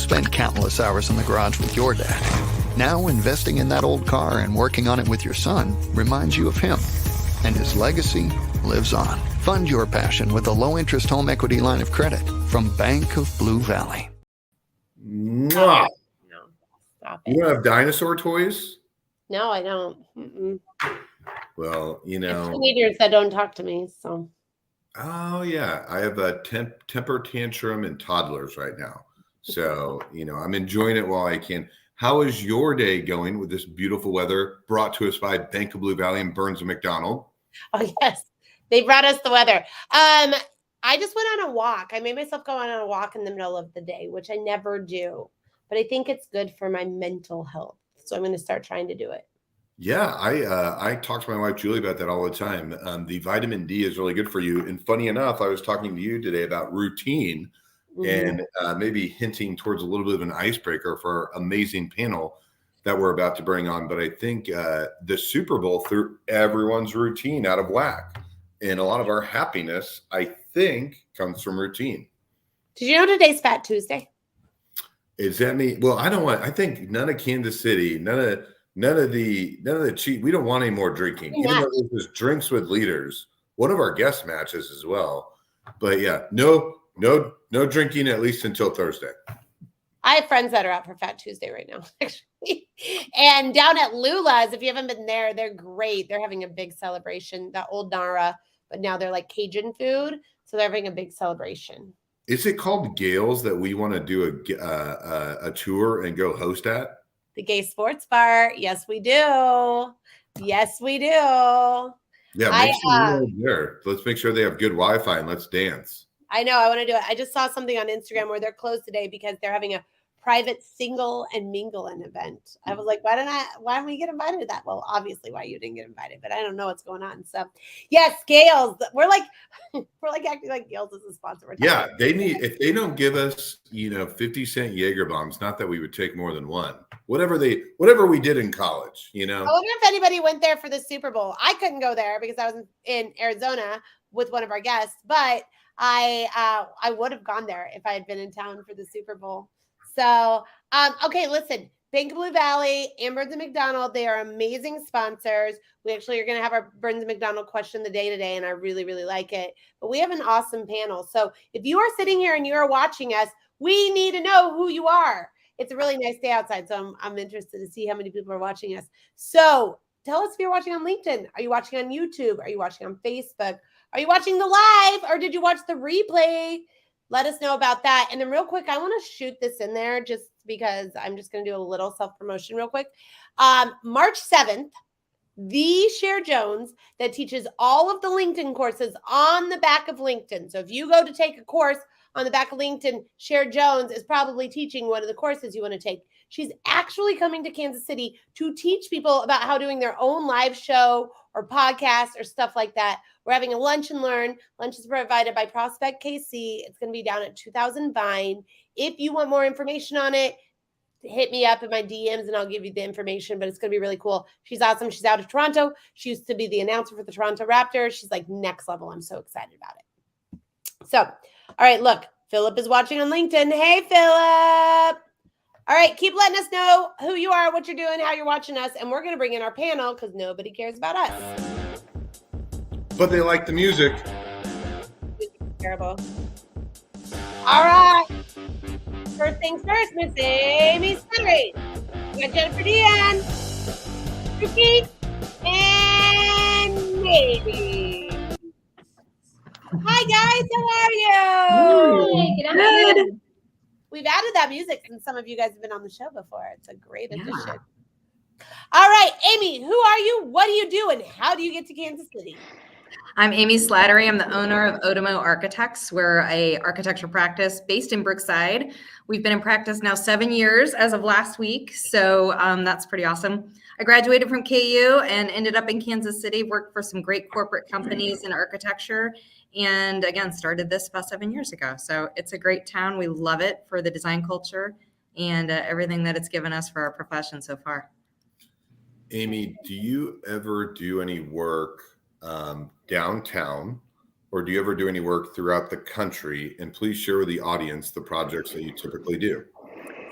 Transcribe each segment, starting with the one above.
spent countless hours in the garage with your dad. Now investing in that old car and working on it with your son reminds you of him. And his legacy lives on. Fund your passion with a low-interest home equity line of credit from Bank of Blue Valley. Mwah. No, stop it. You don't have dinosaur toys? No, I don't. Mm-mm. Well, you know. Teenagers that don't talk to me, so. Oh, yeah. I have a temper tantrum and toddlers right now. So, you know, I'm enjoying it while I can. How is your day going with this beautiful weather brought to us by Bank of Blue Valley and Burns and McDonnell? Oh, yes. They brought us the weather. I just went on a walk. I made myself go on a walk in the middle of the day, which I never do. But I think it's good for my mental health. So I'm going to start trying to do it. Yeah, I talk to my wife, Julie, about that all the time. The vitamin D is really good for you. And funny enough, I was talking to you today about routine and maybe hinting towards a little bit of an icebreaker for our amazing panel that we're about to bring on. But I think the Super Bowl threw everyone's routine out of whack. And a lot of our happiness, I think, comes from routine. Did you know today's Fat Tuesday? Is that me? Well, I think none of Kansas City, none of the cheat. We don't want any more drinking. Even though there's drinks with leaders, one of our guest matches as well. But yeah, no drinking at least until Thursday. I have friends that are out for Fat Tuesday right now, actually. And down at Lula's, if you haven't been there, they're great. They're having a big celebration. The old Nara, but now they're like Cajun food, so they're having a big celebration. Is it called Gales that we want to do a tour and go host at? The Gay Sports Bar. Yes, we do. Yes, we do. Yeah, make sure you're there. Let's make sure they have good Wi-Fi and let's dance. I know. I want to do it. I just saw something on Instagram where they're closed today because they're having a private single and mingle an event. I was like, why don't we get invited to that? Well, obviously why you didn't get invited, but I don't know what's going on. So yes, Gales. We're like acting like Gales is a sponsor. Yeah, if they don't give us, 50-cent Jaeger bombs, not that we would take more than one. Whatever we did in college, I wonder if anybody went there for the Super Bowl. I couldn't go there because I was in Arizona with one of our guests, but I would have gone there if I had been in town for the Super Bowl. So, okay, listen, Bank of Blue Valley and Burns and McDonnell, they are amazing sponsors. We actually are going to have our Burns and McDonnell question of the day today, and I really, really like it. But we have an awesome panel. So if you are sitting here and you are watching us, we need to know who you are. It's a really nice day outside, so I'm interested to see how many people are watching us. So tell us if you're watching on LinkedIn. Are you watching on YouTube? Are you watching on Facebook? Are you watching the live or did you watch the replay? Let us know about that. And then real quick, I want to shoot this in there just because I'm just going to do a little self-promotion real quick. March 7th, the Cher Jones that teaches all of the LinkedIn courses on the back of LinkedIn. So if you go to take a course on the back of LinkedIn, Cher Jones is probably teaching one of the courses you want to take. She's actually coming to Kansas City to teach people about how doing their own live show or podcast or stuff like that. We're having a lunch and learn. Lunch is provided by Prospect KC. It's going to be down at 2000 Vine. If you want more information on it, hit me up in my DMs and I'll give you the information, but it's going to be really cool. She's awesome. She's out of Toronto. She used to be the announcer for the Toronto Raptors. She's like next level. I'm so excited about it. So, all right, look, Philip is watching on LinkedIn. Hey, Philip. All right, keep letting us know who you are, what you're doing, how you're watching us, and we're going to bring in our panel because nobody cares about us. But they like the music. Terrible. All right. First things first, Miss Amy Slattery. We got Jennifer Dehan, Chukky, and maybe. Hi, guys. How are you? Hey, good. We've added that music since some of you guys have been on the show before. It's a great addition. All right, Amy, who are you? What do you do? And how do you get to Kansas City? I'm Amy Slattery. I'm the owner of Odimo Architects. We're an architecture practice based in Brookside. We've been in practice now 7 years as of last week. So that's pretty awesome. I graduated from KU and ended up in Kansas City, worked for some great corporate companies in architecture. And again, started this about 7 years ago. So it's a great town. We love it for the design culture and everything that it's given us for our profession so far. Amy, do you ever do any work downtown, or do you ever do any work throughout the country? And please share with the audience the projects that you typically do.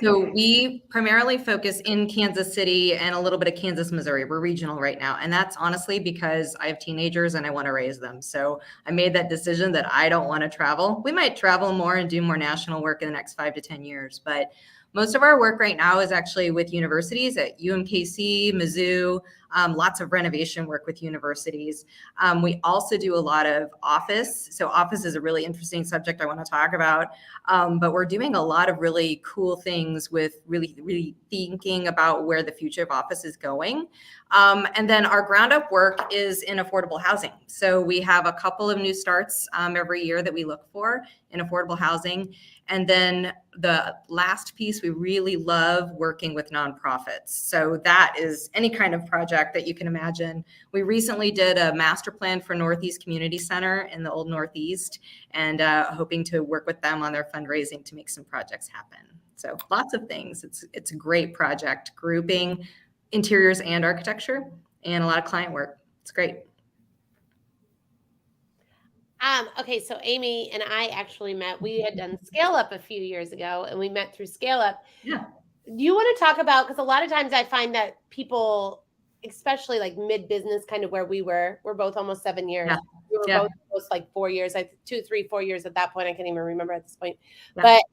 So we primarily focus in Kansas City and a little bit of Kansas, Missouri. We're regional right now. And that's honestly because I have teenagers and I want to raise them. So I made that decision that I don't want to travel. We might travel more and do more national work in the next 5 to 10 years. But most of our work right now is actually with universities at UMKC, Mizzou, lots of renovation work with universities. We also do a lot of office. So office is a really interesting subject I want to talk about. But we're doing a lot of really cool things with really thinking about where the future of office is going. And then our ground up work is in affordable housing. So we have a couple of new starts every year that we look for in affordable housing. And then the last piece, we really love working with nonprofits. So that is any kind of project that you can imagine. We recently did a master plan for Northeast Community Center in the old Northeast, and hoping to work with them on their fundraising to make some projects happen. So lots of things. It's a great project, grouping interiors and architecture, and a lot of client work. It's great. Okay, so Amy and I actually met. We had done Scale Up a few years ago, and we met through Scale Up. Yeah. Do you want to talk about, because a lot of times I find that people, especially like mid-business, kind of where we're both almost 7 years. Yeah. We were Yeah. both almost like 4 years, 2, 3, 4 years at that point. I can't even remember at this point. Yeah. But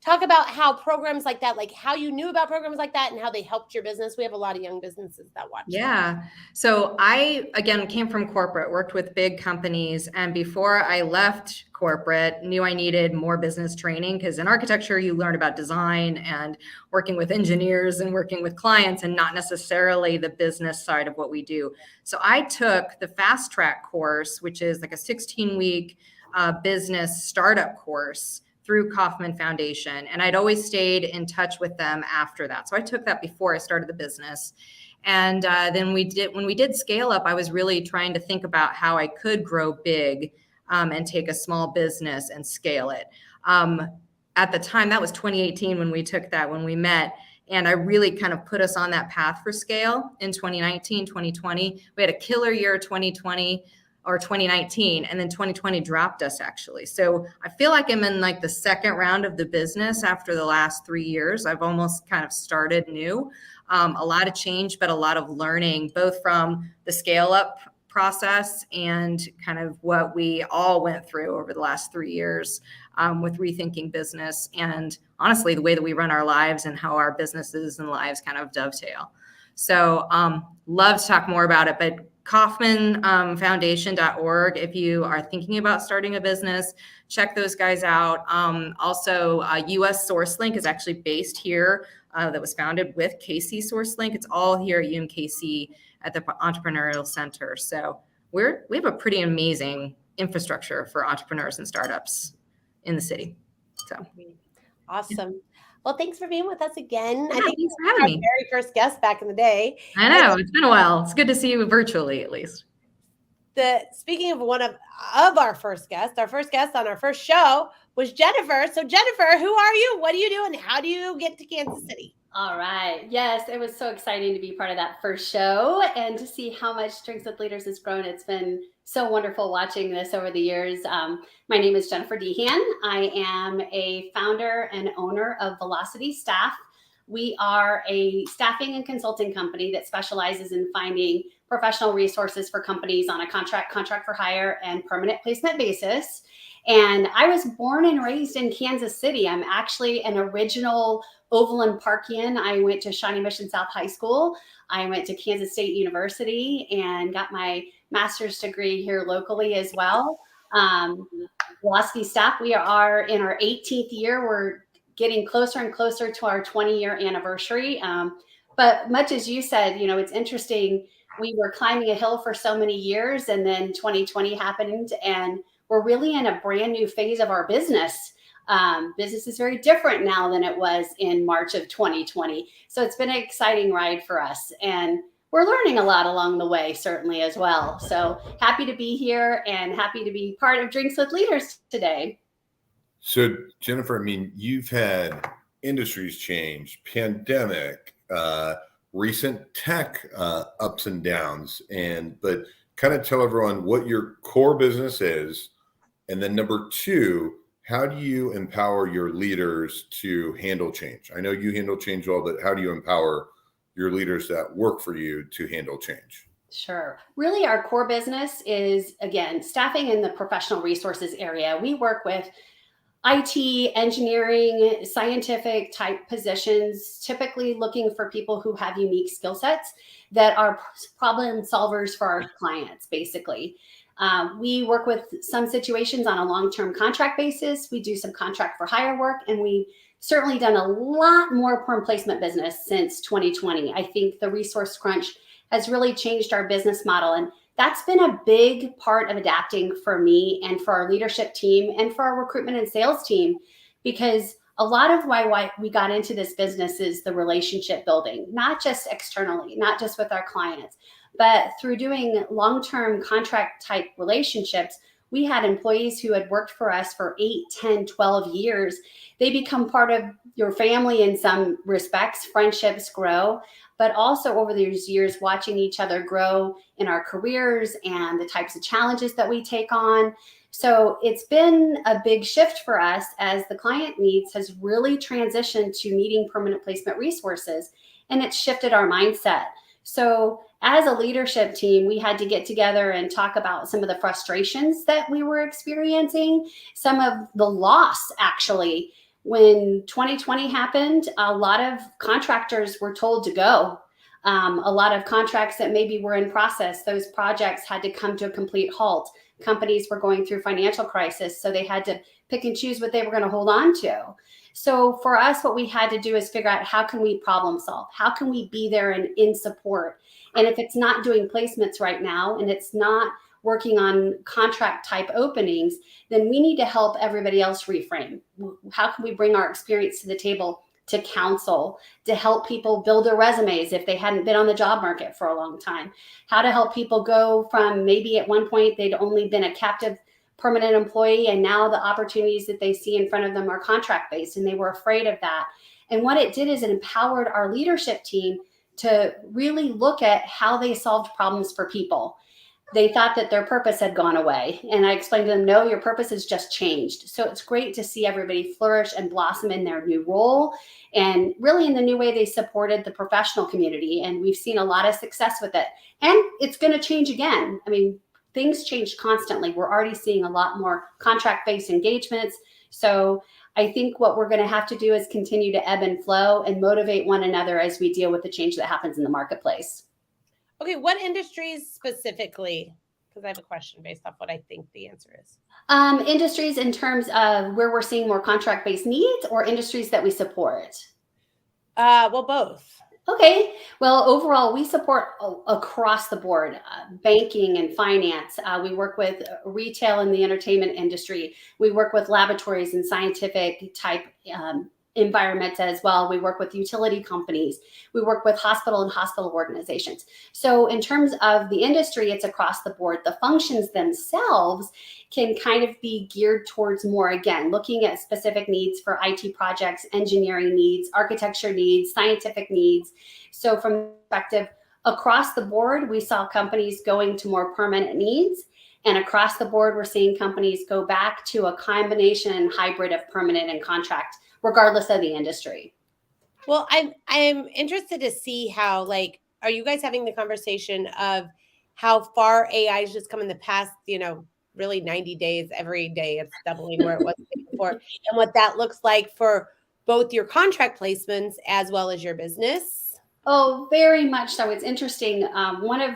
talk about how programs like that, like how you knew about programs like that and how they helped your business. We have a lot of young businesses that watch. Yeah. So I, again, came from corporate, worked with big companies. And before I left corporate, knew I needed more business training, because in architecture, you learn about design and working with engineers and working with clients, and not necessarily the business side of what we do. So I took the fast track course, which is like a 16-week business startup course through Kauffman Foundation. And I'd always stayed in touch with them after that. So I took that before I started the business. And then when we did Scale Up, I was really trying to think about how I could grow big and take a small business and scale it. At the time, that was 2018 when we took that, when we met. And I really kind of put us on that path for scale in 2019, 2020. We had a killer year, 2020. Or 2019, and then 2020 dropped us actually. So I feel like I'm in like the second round of the business after the last 3 years. I've almost kind of started new. A lot of change, but a lot of learning, both from the Scale Up process and kind of what we all went through over the last 3 years with rethinking business, and honestly, the way that we run our lives and how our businesses and lives kind of dovetail. So love to talk more about it, but KaufmanFoundation.org. If you are thinking about starting a business, check those guys out. Also, US SourceLink is actually based here. That was founded with KC SourceLink. It's all here at UMKC at the Entrepreneurial Center. So we have a pretty amazing infrastructure for entrepreneurs and startups in the city. So awesome. Yeah. Well, thanks for being with us again. Yeah, I think thanks for having me. Very first guest back in the day. I know, it's been a while. It's good to see you virtually, at least. Speaking of one of our first guests on our first show was Jennifer. So Jennifer, who are you? What do you do? And how do you get to Kansas City? All right. Yes, it was so exciting to be part of that first show and to see how much Drinks with Leaders has grown. It's been so wonderful watching this over the years. My name is Jennifer Dehan. I am a founder and owner of Velocity Staff. We are a staffing and consulting company that specializes in finding professional resources for companies on a contract for hire, and permanent placement basis. And I was born and raised in Kansas City. I'm actually an original Overland Parkian. I went to Shawnee Mission South High School. I went to Kansas State University and got my master's degree here locally as well. Velocity Staff, we are in our 18th year. We're getting closer and closer to our 20-year anniversary. But much as you said, it's interesting. We were climbing a hill for so many years, and then 2020 happened, and we're really in a brand new phase of our business. Business is very different now than it was in March of 2020. So it's been an exciting ride for us, and we're learning a lot along the way, certainly as well. So happy to be here and happy to be part of Drinks with Leaders today. So Jennifer, you've had industries change, pandemic, recent tech ups and downs, but kind of tell everyone what your core business is. And then number two, how do you empower your leaders to handle change? I know you handle change well, but how do you empower your leaders that work for you to handle change? Sure. Really, our core business is, again, staffing in the professional resources area. We work with IT, engineering, scientific type positions, typically looking for people who have unique skill sets that are problem solvers for our clients, basically. We work with some situations on a long-term contract basis. We do some contract for hire work, and we certainly done a lot more perm placement business since 2020. I think the resource crunch has really changed our business model. And that's been a big part of adapting for me and for our leadership team and for our recruitment and sales team, because a lot of why we got into this business is the relationship building, not just externally, not just with our clients, but through doing long-term contract type relationships. We had employees who had worked for us for 8, 10, 12 years. They become part of your family in some respects. Friendships grow, but also over these years, watching each other grow in our careers and the types of challenges that we take on. So it's been a big shift for us as the client needs has really transitioned to needing permanent placement resources, and it's shifted our mindset. So as a leadership team, we had to get together and talk about some of the frustrations that we were experiencing, some of the loss, actually. When 2020 happened, a lot of contractors were told to go. A lot of contracts that maybe were in process, those projects had to come to a complete halt. Companies were going through financial crisis, so they had to pick and choose what they were going to hold on to. So for us, what we had to do is figure out, how can we problem solve? How can we be there and in support? And if it's not doing placements right now, and it's not working on contract type openings, then we need to help everybody else reframe. How can we bring our experience to the table to counsel, to help people build their resumes if they hadn't been on the job market for a long time? How to help people go from maybe at one point they'd only been a captive permanent employee, and now the opportunities that they see in front of them are contract based, and they were afraid of that. And what it did is it empowered our leadership team to really look at how they solved problems for people. They thought that their purpose had gone away. And I explained to them, no, your purpose has just changed. So it's great to see everybody flourish and blossom in their new role, and really in the new way they supported the professional community. And we've seen a lot of success with it. And it's going to change again. I mean, things change constantly. We're already seeing a lot more contract-based engagements. So I think what we're going to have to do is continue to ebb and flow and motivate one another as we deal with the change that happens in the marketplace. Okay, what industries specifically? Because I have a question based off what I think the answer is. Industries in terms of where we're seeing more contract-based needs, or industries that we support? Well, both. Okay. Well, overall, we support across the board, banking and finance. We work with retail and the entertainment industry. We work with laboratories and scientific type environments as well. We work with utility companies. We work with hospital organizations. So in terms of the industry, it's across the board. The functions themselves can kind of be geared towards more, again, looking at specific needs for IT projects, engineering needs, architecture needs, scientific needs. So from the perspective across the board, we saw companies going to more permanent needs. And across the board, we're seeing companies go back to a combination and hybrid of permanent and contract, regardless of the industry. Well, I'm interested to see how, like, are you guys having the conversation of how far AI has just come in the past, really 90 days, every day it's doubling where it was before, and what that looks like for both your contract placements as well as your business? Oh, very much so. It's interesting. One of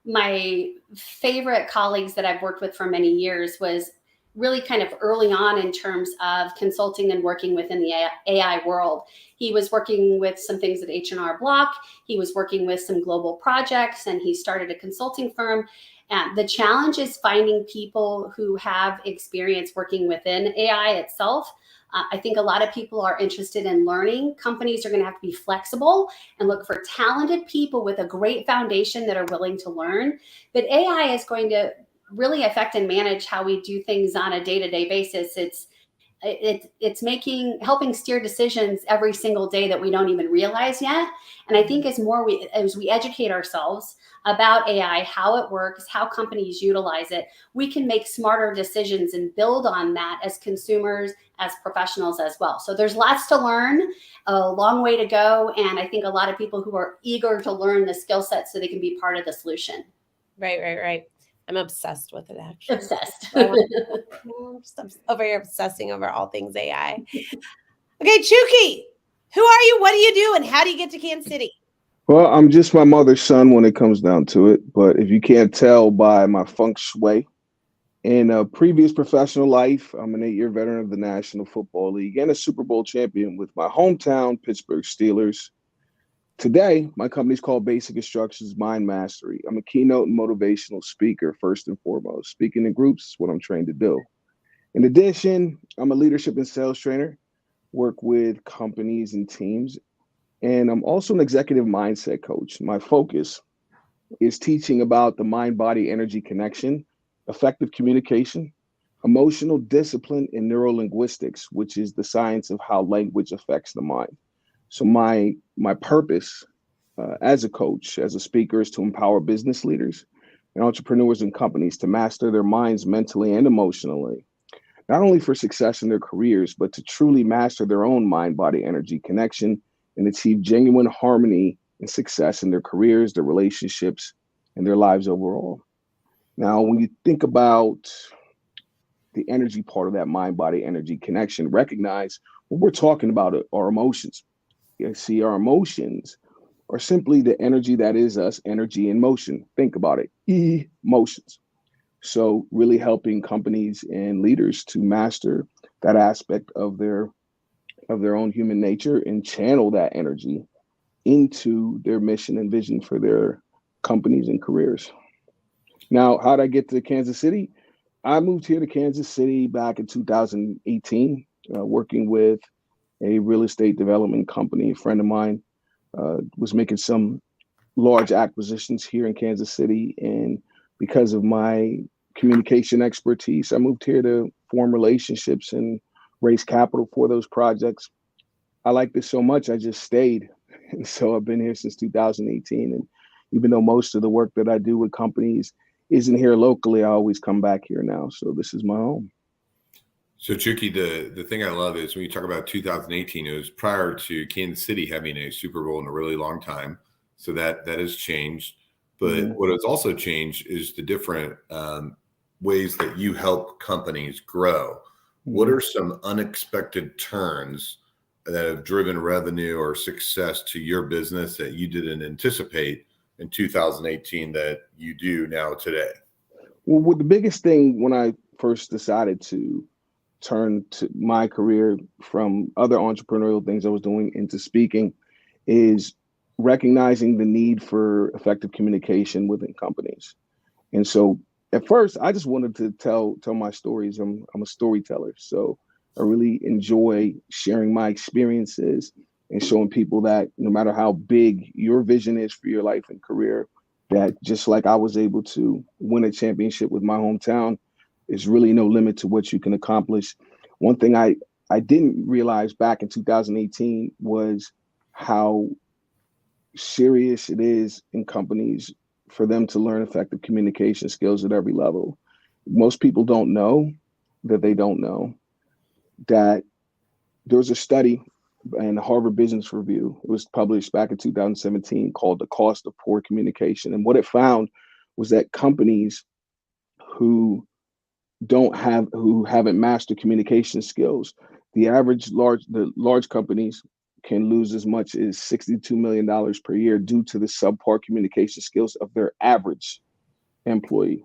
my favorite colleagues that I've worked with for many years was really kind of early on in terms of consulting and working within the AI world. He was working with some things at H&R Block. He was working with some global projects, and he started a consulting firm. The challenge is finding people who have experience working within AI itself. I think a lot of people are interested in learning. Companies are going to have to be flexible and look for talented people with a great foundation that are willing to learn. But AI is going to really affect and manage how we do things on a day-to-day basis. it's helping steer decisions every single day that we don't even realize yet. And I think as we educate ourselves about AI, how it works, how companies utilize it, we can make smarter decisions and build on that as consumers, as professionals as well. So there's lots to learn, a long way to go. And I think a lot of people who are eager to learn the skill set so they can be part of the solution. Right. I'm obsessed with it, actually. Obsessed. I'm just over here obsessing over all things AI. Okay, Chukky, who are you? What do you do? And how do you get to Kansas City? Well, I'm just my mother's son when it comes down to it. But if you can't tell by my feng shui, in a previous professional life, I'm an 8-year veteran of the National Football League and a Super Bowl champion with my hometown Pittsburgh Steelers. Today, my company's called Basic Instructions Mind Mastery. I'm a keynote and motivational speaker, first and foremost. Speaking in groups is what I'm trained to do. In addition, I'm a leadership and sales trainer, work with companies and teams, and I'm also an executive mindset coach. My focus is teaching about the mind-body energy connection, effective communication, emotional discipline, and neurolinguistics, which is the science of how language affects the mind. So my purpose as a coach, as a speaker, is to empower business leaders and entrepreneurs and companies to master their minds mentally and emotionally, not only for success in their careers, but to truly master their own mind-body energy connection and achieve genuine harmony and success in their careers, their relationships, and their lives overall. Now, when you think about the energy part of that mind-body energy connection, recognize what we're talking about are emotions. You see, our emotions are simply the energy that is us, energy in motion. Think about it, emotions. So really helping companies and leaders to master that aspect of their own human nature and channel that energy into their mission and vision for their companies and careers. Now, how did I get to Kansas City? I moved here to Kansas City back in 2018, working with a real estate development company. A friend of mine was making some large acquisitions here in Kansas City. And because of my communication expertise, I moved here to form relationships and raise capital for those projects. I liked it so much, I just stayed. And so I've been here since 2018. And even though most of the work that I do with companies isn't here locally, I always come back here now. So this is my home. So Chukky, the thing I love is when you talk about 2018, it was prior to Kansas City having a Super Bowl in a really long time. So that has changed. But what has also changed is the different ways that you help companies grow. What are some unexpected turns that have driven revenue or success to your business that you didn't anticipate in 2018 that you do now today? Well, the biggest thing when I first decided to turn to my career from other entrepreneurial things I was doing into speaking is recognizing the need for effective communication within companies. And so at first, I just wanted to tell my stories. I'm a storyteller, so I really enjoy sharing my experiences and showing people that no matter how big your vision is for your life and career, that just like I was able to win a championship with my hometown, there's really no limit to what you can accomplish. One thing I didn't realize back in 2018 was how serious it is in companies for them to learn effective communication skills at every level. Most people don't know that they don't know that there was a study in the Harvard Business Review. It was published back in 2017 called The Cost of Poor Communication. And what it found was that companies who haven't mastered communication skills, the large companies can lose as much as $62 million per year due to the subpar communication skills of their average employee,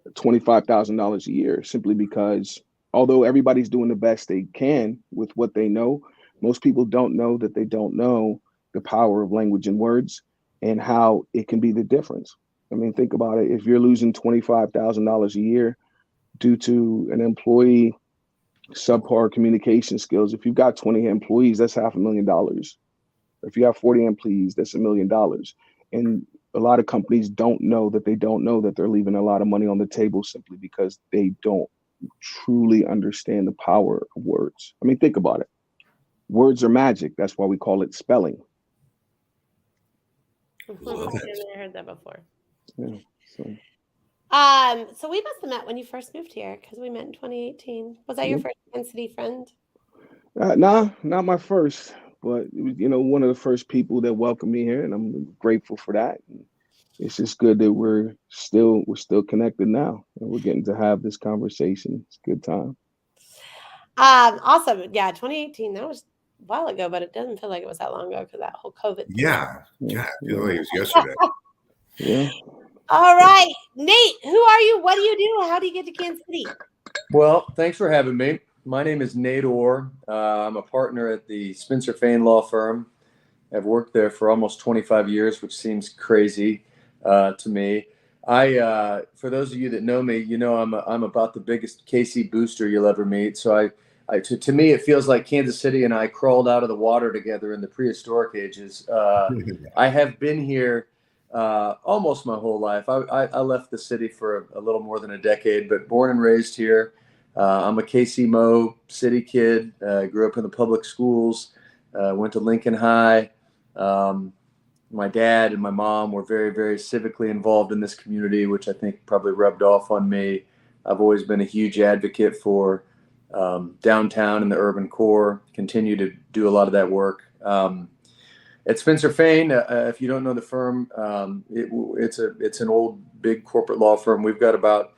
$25,000 a year, simply because although everybody's doing the best they can with what they know, most people don't know that they don't know the power of language and words and how it can be the difference. I mean, think about it. If you're losing $25,000 a year due to an employee subpar communication skills, if you've got 20 employees, that's $500,000. If you have 40 employees, that's $1 million. And a lot of companies don't know that they're leaving a lot of money on the table simply because they don't truly understand the power of words. I mean, think about it. Words are magic. That's why we call it spelling. Love it. I heard that before. Yeah, So we must have met when you first moved here because we met in 2018. Was that your first Kansas City friend? Nah, not my first, but it was, one of the first people that welcomed me here, and I'm grateful for that. And it's just good that we're still connected now, and we're getting to have this conversation. It's a good time. Awesome. Yeah, 2018. That was a while ago, but it doesn't feel like it was that long ago because that whole COVID thing. Yeah. I feel like it was yesterday. Yeah. All right, Nate, who are you? What do you do? How do you get to Kansas City? Well, thanks for having me. My name is Nate Orr. I'm a partner at the Spencer Fane law firm. I've worked there for almost 25 years, which seems crazy to me. For those of you that know me, I'm about the biggest KC booster you'll ever meet. So to me, it feels like Kansas City and I crawled out of the water together in the prehistoric ages. I have been here almost my whole life. I left the city for a little more than a decade, but born and raised here. I'm a KC Mo city kid. Grew up in the public schools. Went to Lincoln High. My dad and my mom were very, very civically involved in this community, which I think probably rubbed off on me. I've always been a huge advocate for downtown and the urban core. Continue to do a lot of that work. At Spencer Fane, if you don't know the firm, it's an old big corporate law firm. We've got about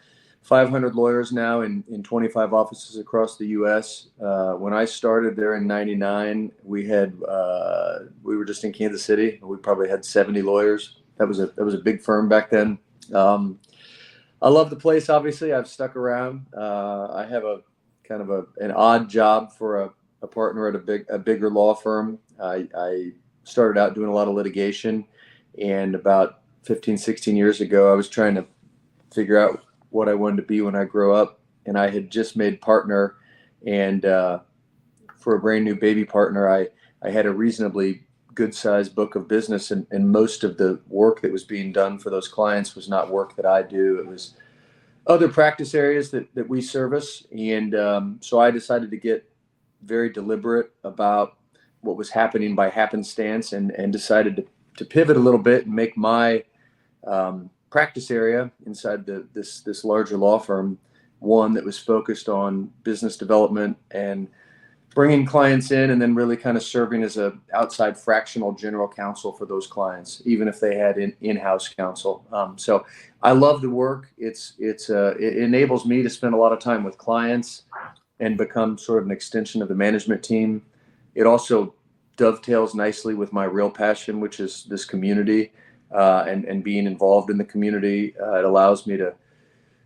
500 lawyers now in 25 offices across the U.S. When I started there in '99, we were just in Kansas City. We probably had 70 lawyers. That was a big firm back then. I love the place. Obviously, I've stuck around. I have a kind of an odd job for a partner at a bigger law firm. I started out doing a lot of litigation, and about 15, 16 years ago, I was trying to figure out what I wanted to be when I grow up. And I had just made partner, and for a brand new baby partner, I had a reasonably good sized book of business, and most of the work that was being done for those clients was not work that I do. It was other practice areas that we service. And so I decided to get very deliberate about what was happening by happenstance, and decided to pivot a little bit and make my practice area inside this larger law firm one that was focused on business development and bringing clients in, and then really kind of serving as a outside fractional general counsel for those clients, even if they had in-house counsel. So I love the work. It enables me to spend a lot of time with clients and become sort of an extension of the management team. It also dovetails nicely with my real passion, which is this community. And being involved in the community, it allows me to,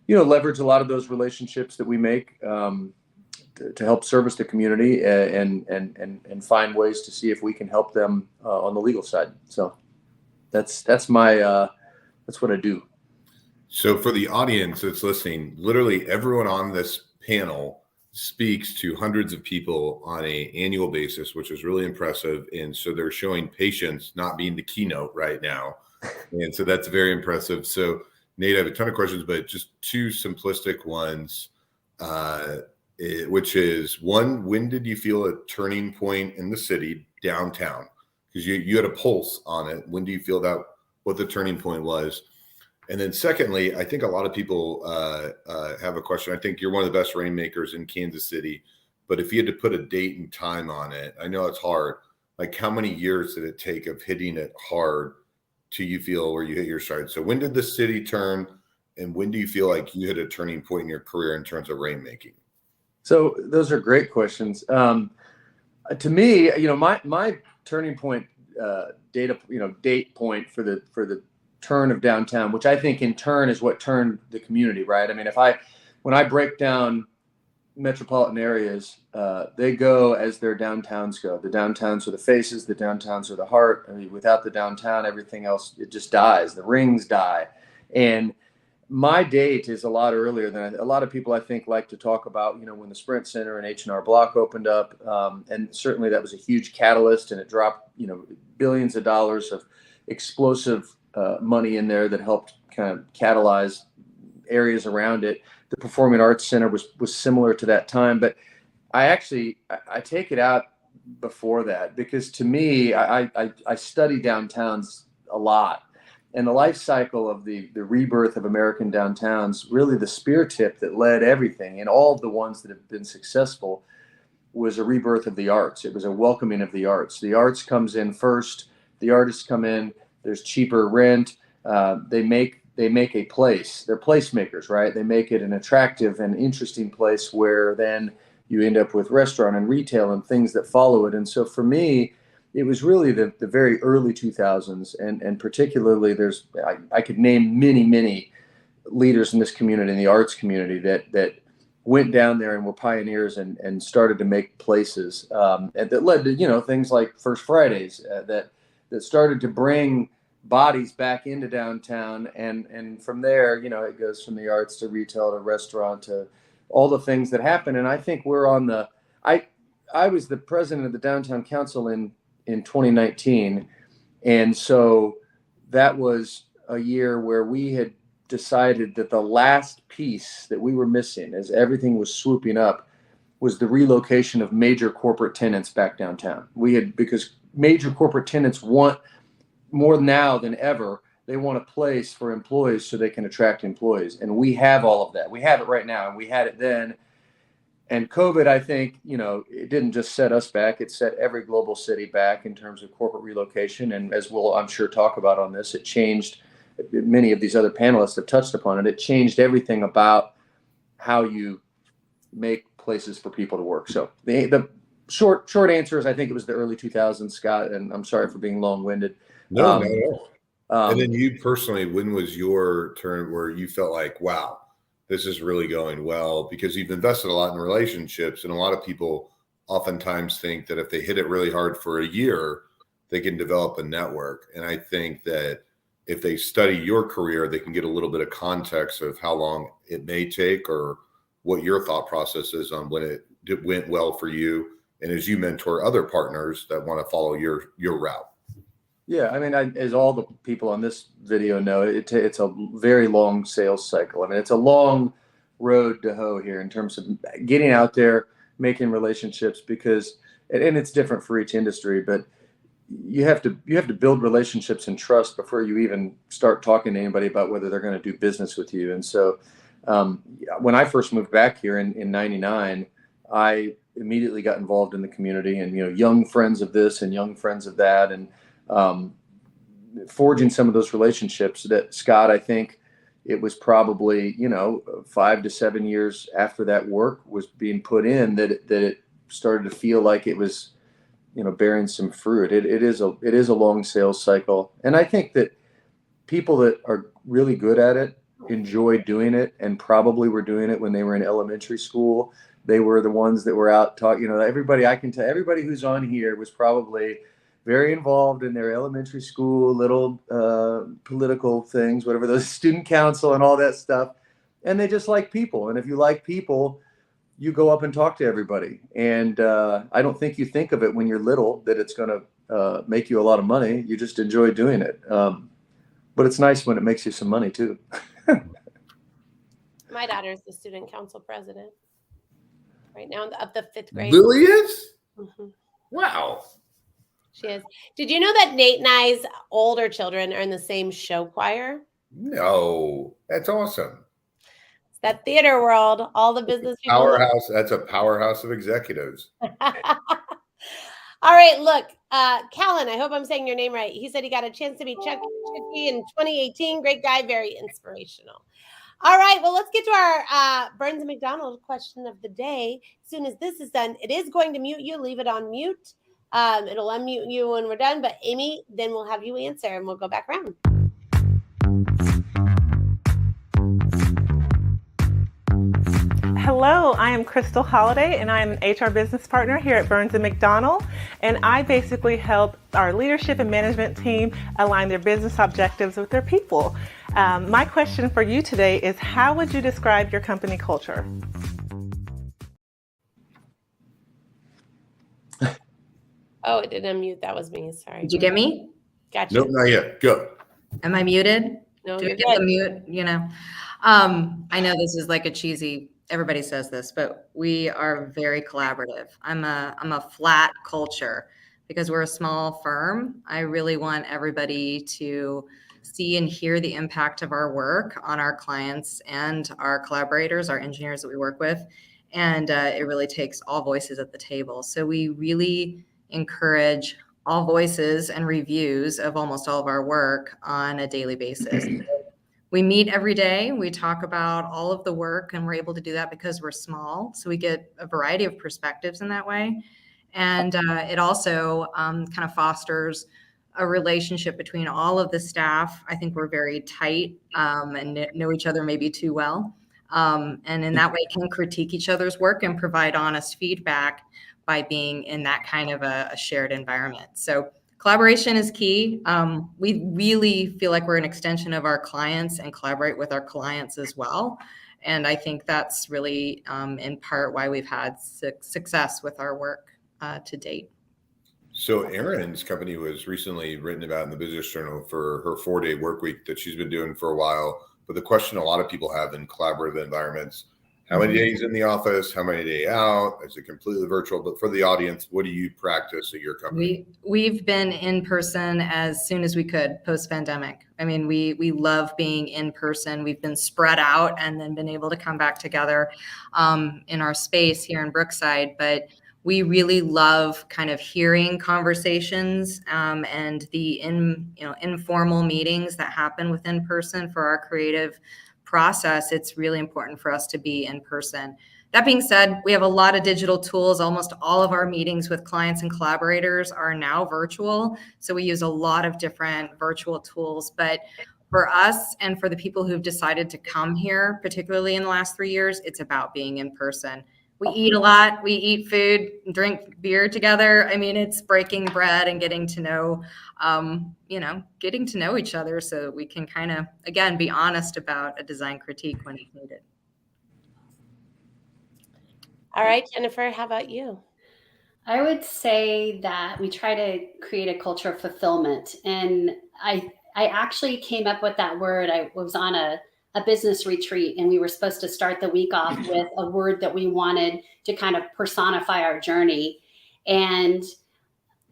leverage a lot of those relationships that we make to help service the community and find ways to see if we can help them on the legal side. So that's what I do. So for the audience that's listening, literally everyone on this panel speaks to hundreds of people on an annual basis, which is really impressive. And so they're showing patience not being the keynote right now. And so that's very impressive. So Nate, I have a ton of questions, but just two simplistic ones, which is one, when did you feel a turning point in the city downtown? Because you had a pulse on it. When do you feel that, what the turning point was? And then secondly, I think a lot of people have a question. I think you're one of the best rainmakers in Kansas City, but if you had to put a date and time on it, I know it's hard. Like how many years did it take of hitting it hard till you feel where you hit your stride? So when did the city turn, and when do you feel like you hit a turning point in your career in terms of rainmaking? So those are great questions. To me, my turning point date point for the turn of downtown, which I think in turn is what turned the community, right? I mean, when I break down metropolitan areas, they go as their downtowns go. The downtowns are the faces, the downtowns are the heart. I mean, without the downtown, everything else, it just dies. The rings die. And my date is a lot earlier than a lot of people, I think, like to talk about, when the Sprint Center and H&R Block opened up. And certainly that was a huge catalyst, and it dropped, billions of dollars of explosive money in there that helped kind of catalyze areas around it. the Performing Arts Center was similar to that time. But I take it out before that, because to me, I study downtowns a lot, and the life cycle of the rebirth of American downtowns, really the spear tip that led everything, and all of the ones that have been successful, was a rebirth of the arts. It was a welcoming of the arts. The arts comes in first. The artists come in. There's cheaper rent. They make a place. They're placemakers, right? They make it an attractive and interesting place where then you end up with restaurant and retail and things that follow it. And so for me, it was really the very early 2000s, and particularly I could name many leaders in this community, in the arts community, that went down there and were pioneers and started to make places, and that led to things like First Fridays that started to bring bodies back into downtown, and from there it goes from the arts to retail to restaurant to all the things that happen. And I think we're on the I was the president of the Downtown Council in 2019, and so that was a year where we had decided that the last piece that we were missing, as everything was swooping up, was the relocation of major corporate tenants back downtown. Because major corporate tenants want, more now than ever, they want a place for employees so they can attract employees. And we have all of that. We have it right now, and we had it then. And COVID, I think, it didn't just set us back, it set every global city back in terms of corporate relocation. And as we'll, I'm sure, talk about on this, it changed, many of these other panelists have touched upon it, it changed everything about how you make places for people to work. So the short answer is, I think it was the early 2000s, Scott, and I'm sorry for being long-winded. No, not at all. And then you personally, when was your turn where you felt like, wow, this is really going well? Because you've invested a lot in relationships, and a lot of people oftentimes think that if they hit it really hard for a year, they can develop a network. And I think that if they study your career, they can get a little bit of context of how long it may take, or what your thought process is on when it went well for you, and as you mentor other partners that want to follow your route. Yeah, I mean, as all the people on this video know, it's a very long sales cycle. I mean, it's a long road to hoe here in terms of getting out there, making relationships, because, and it's different for each industry, but you have to build relationships and trust before you even start talking to anybody about whether they're going to do business with you. And so when I first moved back here in 99, I immediately got involved in the community, and young friends of this and young friends of that, and forging some of those relationships that, Scott, I think it was probably 5 to 7 years after that work was being put in that it started to feel like it was bearing some fruit. It is a long sales cycle, and I think that people that are really good at it enjoy doing it, and probably were doing it when they were in elementary school. They were the ones that were out talking. Everybody, I can tell, everybody who's on here was probably very involved in their elementary school little political things, whatever, those student council and all that stuff. And they just like people. And if you like people, you go up and talk to everybody. And I don't think you think of it when you're little that it's going to make you a lot of money. You just enjoy doing it. But it's nice when it makes you some money too. My daughter's the student council president right now of the 5th grade. Lily is? Mm-hmm. Wow. She is. Did you know that Nate and I's older children are in the same show choir? No, that's awesome. It's that theater world, all the business people. Powerhouse. That's a powerhouse of executives. All right, look, Callan, I hope I'm saying your name right. He said he got a chance to meet Chukky in 2018. Great guy, very inspirational. All right, well, let's get to our Burns and McDonnell question of the day. As soon as this is done, it is going to mute you. Leave it on mute. It'll unmute you when we're done. But Amy, then we'll have you answer, and we'll go back around. Hello, I am Crystal Holliday, and I'm an HR business partner here at Burns & McDonnell, and I basically help our leadership and management team align their business objectives with their people. My question for you today is, how would you describe your company culture? Oh, it didn't unmute. That was me. Sorry. Did you get me? Gotcha. Nope, not yet. Go. Am I muted? No, Do you're I get the good. mute? I know this is like a cheesy, everybody says this, but we are very collaborative. I'm a flat culture because we're a small firm. I really want everybody to see and hear the impact of our work on our clients and our collaborators, our engineers that we work with. And it really takes all voices at the table. So we really encourage all voices and reviews of almost all of our work on a daily basis. We meet every day. We talk about all of the work, and we're able to do that because we're small. So we get a variety of perspectives in that way. And it also kind of fosters a relationship between all of the staff. I think we're very tight and know each other maybe too well. And in that way can critique each other's work and provide honest feedback by being in that kind of a shared environment. So collaboration is key. We really feel like we're an extension of our clients and collaborate with our clients as well. And I think that's really in part why we've had success with our work to date. So Erin's company was recently written about in the Business Journal for her 4-day work week that she's been doing for a while. But the question a lot of people have in collaborative environments, how many days in the office, how many days out? Is it completely virtual? But for the audience, what do you practice at your company? We've been in person as soon as we could post-pandemic. I mean, we love being in person. We've been spread out and then been able to come back together in our space here in Brookside. But we really love kind of hearing conversations and the informal meetings that happen within person for our creative process. It's really important for us to be in person. That being said, we have a lot of digital tools. Almost all of our meetings with clients and collaborators are now virtual. So we use a lot of different virtual tools. But for us and for the people who've decided to come here, particularly in the last 3 years, it's about being in person. We eat a lot. We eat food, drink beer together. I mean, it's breaking bread and getting to know, getting to know each other so we can kind of, again, be honest about a design critique when it's needed. All right, Jennifer, how about you? I would say that we try to create a culture of fulfillment. And I actually came up with that word. I was on a business retreat, and we were supposed to start the week off with a word that we wanted to kind of personify our journey. And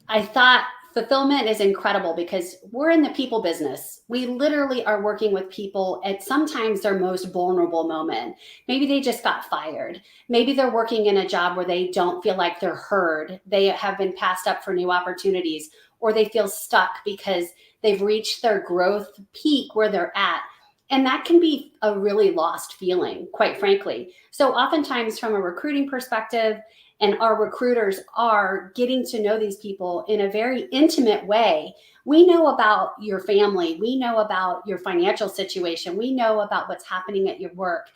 I thought fulfillment is incredible because we're in the people business. We literally are working with people at sometimes their most vulnerable moment. Maybe they just got fired. Maybe they're working in a job where they don't feel like they're heard. They have been passed up for new opportunities, or they feel stuck because they've reached their growth peak where they're at. And that can be a really lost feeling, quite frankly. So oftentimes from a recruiting perspective, and our recruiters are getting to know these people in a very intimate way. We know about your family. We know about your financial situation. We know about what's happening at your work.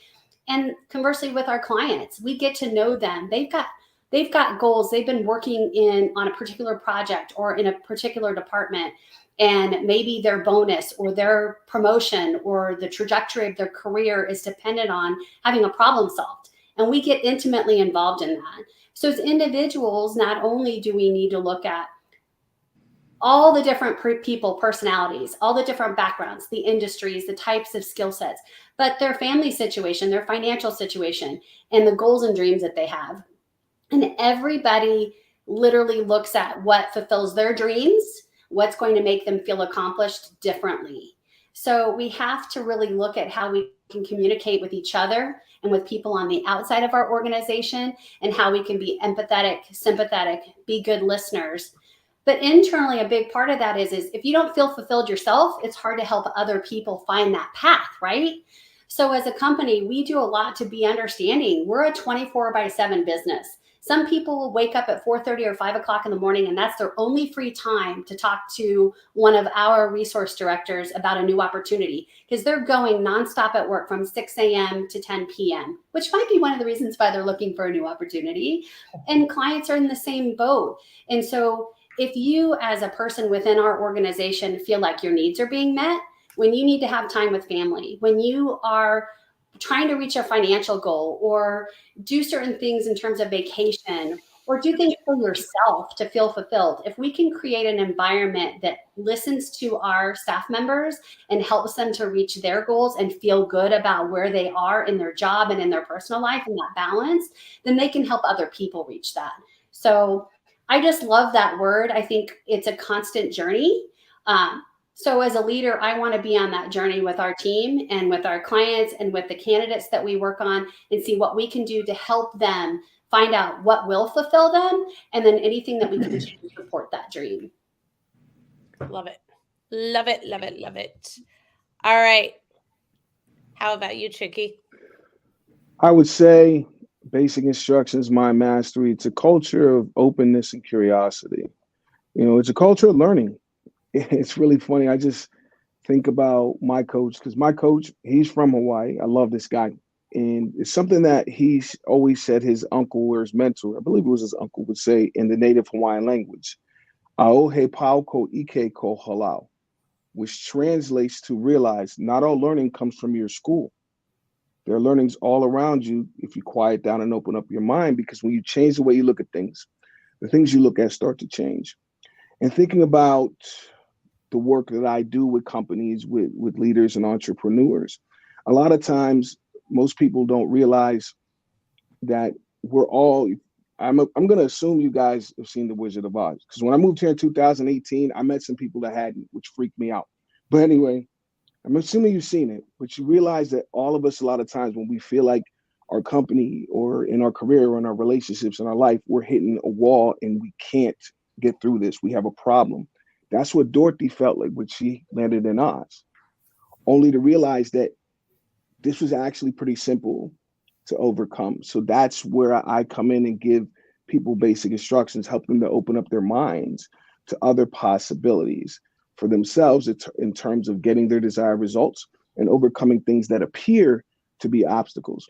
And conversely with our clients, we get to know them. They've got goals. They've been working on a particular project or in a particular department. And maybe their bonus or their promotion or the trajectory of their career is dependent on having a problem solved. And we get intimately involved in that. So as individuals, not only do we need to look at all the different people, personalities, all the different backgrounds, the industries, the types of skill sets, but their family situation, their financial situation, and the goals and dreams that they have. And everybody literally looks at what fulfills their dreams, what's going to make them feel accomplished differently. So we have to really look at how we can communicate with each other and with people on the outside of our organization, and how we can be empathetic, sympathetic, be good listeners. But internally, a big part of that is if you don't feel fulfilled yourself, it's hard to help other people find that path, right? So as a company, we do a lot to be understanding. We're a 24/7 business. Some people will wake up at 4:30 or 5 o'clock in the morning, and that's their only free time to talk to one of our resource directors about a new opportunity, because they're going nonstop at work from 6 a.m. to 10 p.m., which might be one of the reasons why they're looking for a new opportunity. And clients are in the same boat. And so if you as a person within our organization feel like your needs are being met, when you need to have time with family, when you are trying to reach a financial goal or do certain things in terms of vacation, or do things for yourself to feel fulfilled. If we can create an environment that listens to our staff members and helps them to reach their goals and feel good about where they are in their job and in their personal life and that balance, then they can help other people reach that. So I just love that word. I think it's a constant journey. So as a leader, I want to be on that journey with our team and with our clients and with the candidates that we work on and see what we can do to help them find out what will fulfill them, and then anything that we can do to support that dream. Love it. Love it. Love it. Love it. All right. How about you, Chukky? I would say basic instructions, mind mastery. It's a culture of openness and curiosity. It's a culture of learning. It's really funny. I just think about my coach, because my coach, he's from Hawaii. I love this guy. And it's something that he's always said his uncle or his mentor, I believe it was his uncle, would say in the native Hawaiian language, "Aohe pau ko ike ko halau," which translates to realize not all learning comes from your school. There are learnings all around you if you quiet down and open up your mind, because when you change the way you look at things, the things you look at start to change. And thinking about the work that I do with companies, with leaders and entrepreneurs, a lot of times most people don't realize that we're all, I'm going to assume you guys have seen The Wizard of Oz, because when I moved here in 2018, I met some people that hadn't, which freaked me out. But anyway, I'm assuming you've seen it, but you realize that all of us, a lot of times when we feel like our company or in our career or in our relationships in our life, we're hitting a wall and we can't get through this. We have a problem. That's what Dorothy felt like when she landed in Oz, only to realize that this was actually pretty simple to overcome. So that's where I come in and give people basic instructions, help them to open up their minds to other possibilities for themselves in terms of getting their desired results and overcoming things that appear to be obstacles.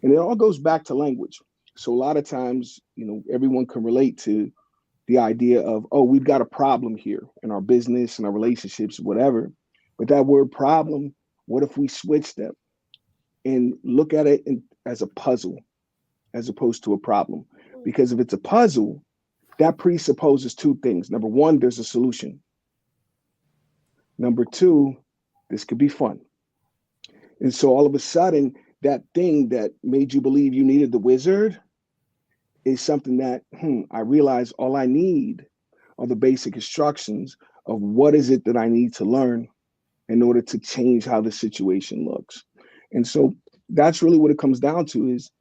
And it all goes back to language. So a lot of times, everyone can relate to the idea of, oh, we've got a problem here in our business and our relationships, whatever. But that word problem, what if we switch them and look at it as a puzzle as opposed to a problem? Because if it's a puzzle, that presupposes two things. Number one, there's a solution. Number two, this could be fun. And so all of a sudden, that thing that made you believe you needed the wizard is something that, I realize all I need are the basic instructions of what is it that I need to learn in order to change how the situation looks. And so that's really what it comes down to, is